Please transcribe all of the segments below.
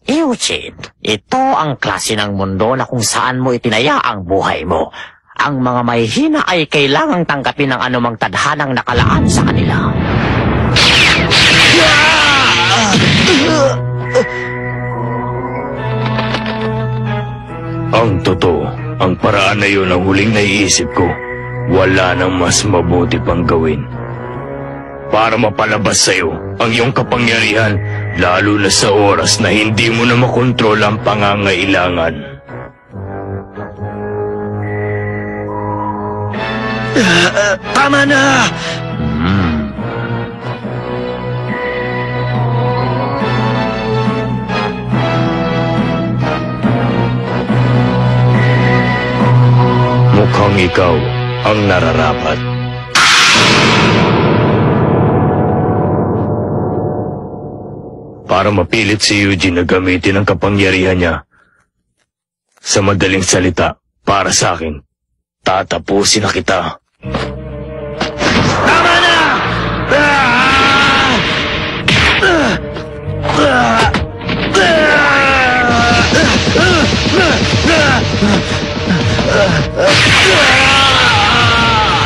Eugene, ito ang klase ng mundo na kung saan mo itinaya ang buhay mo. Ang mga mahihina ay kailangang tanggapin ng anumang tadhanang nakalaan sa kanila. Ang totoo, ang paraan na yun ang huling naiisip ko. Wala nang mas mabuti pang gawin para mapalabas sa'yo ang iyong kapangyarihan, lalo na sa oras na hindi mo na makontrol ang pangangailangan. Tama na! Mukhang ikaw ang nararapat. Para mapilit si Eugene na gamitin ang kapangyarihan niya. Sa madaling salita, para sa akin, tatapusin na kita. Tama na!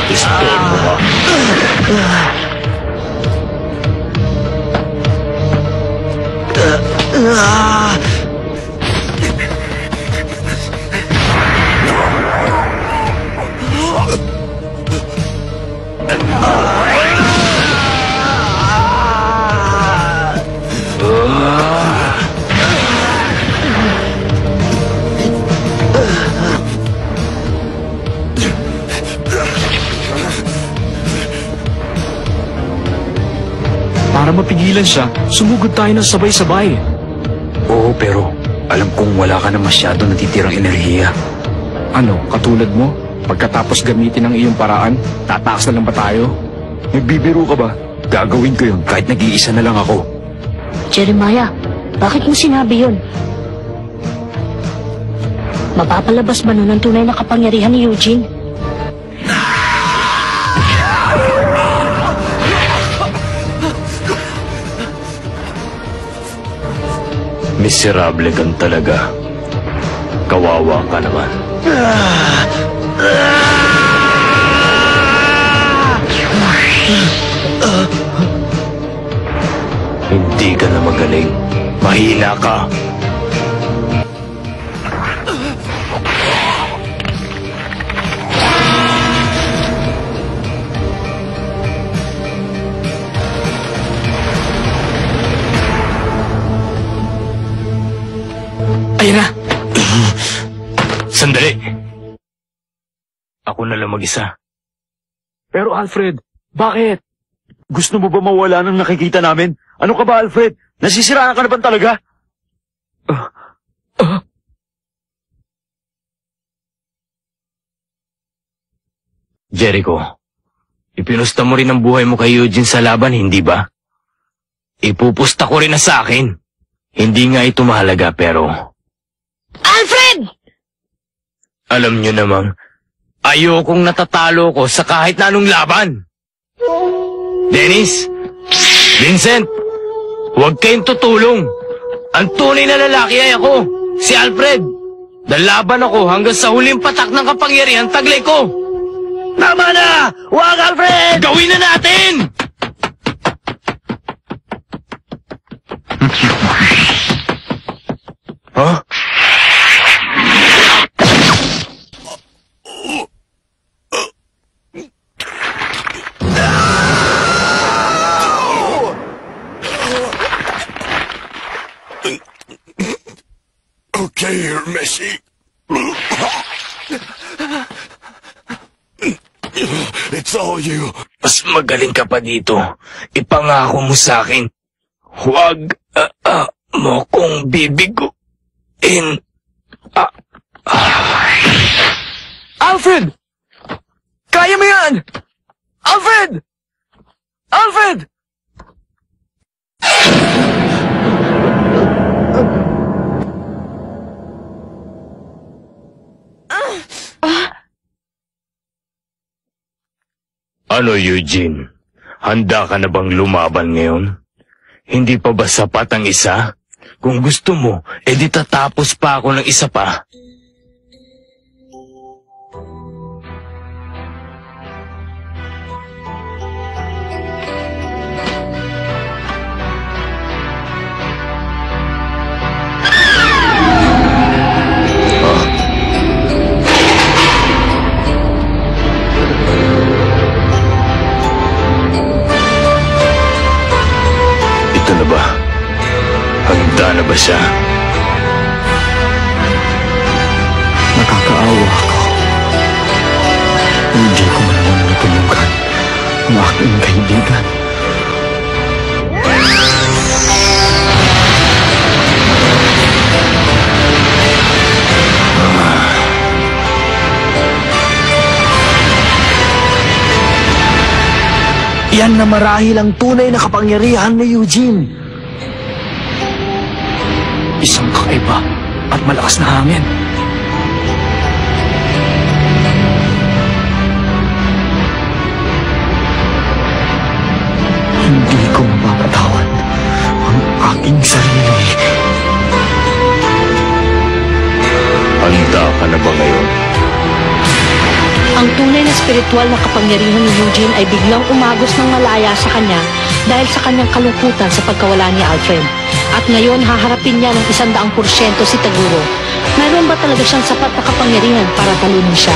Pistol mo ha. Para mapigilan siya, sumugod tayo ng sabay-sabay. Oo, pero alam kong wala ka na masyado natitirang enerhiya. Ano, katulad mo? Pagkatapos gamitin ang iyong paraan, tataas na lang ba tayo? Nagbibiro ka ba? Gagawin ko yun kahit nag-iisa na lang ako. Jeremiah, bakit mo sinabi yun? Mapapalabas ba nun ang tunay na kapangyarihan ni Eugene? Miserable kang talaga. Kawawa ka naman. Hindi ka na magaling. Mahina ka. Ayun na! Sandali! Ako na lang mag-isa. Pero Alfred, bakit? Gusto mo ba mawala ng nakikita namin? Ano ka ba, Alfred? Nasisiraan ka na ba talaga? Jericho, ipinusta mo rin ang buhay mo kay Eugene sa laban, hindi ba? Ipupusta ko rin na sa akin. Hindi nga ito mahalaga, pero... Alfred! Alam nyo namang, ayokong natatalo ko sa kahit na anong laban. Dennis! Vincent! Huwag kayong tutulong. Ang tunay na lalaki ay ako, si Alfred. Lalaban ako hanggang sa huling patak ng kapangyarihan taglay ko. Tama na! Huwag, Alfred! Gawin na natin! Huh? Okay, you're messy. It's all you. Mas magaling ka pa dito. Ipangako mo sa akin. Huwag mo kong bibiguin. Alfred! Kaya mo yan! Alfred! Alfred! Ano, Eugene? Handa ka na bang lumaban ngayon? Hindi pa ba sapat ang isa? Kung gusto mo, edi tatapos pa ako ng isa pa. Ito na ba? Handa na ba siya? Nakakaawa ako. Hindi ko man lang natulungan ang aking kaibigan. Yan na marahil ang tunay na kapangyarihan ni Eugene. Isang kakaiba at malakas na hangin. Hindi ko mapapatawad ang aking sarili. Handa ka na ba ngayon? Ang tunay na spiritual na kapangyarihan ni Eugene ay biglang umagos ng malaya sa kanya dahil sa kanyang kalungkutan sa pagkawala ni Alfred. At ngayon haharapin niya ng 100% si Taguro. Mayroon ba talaga siyang sapat na kapangyarihan para talunin siya?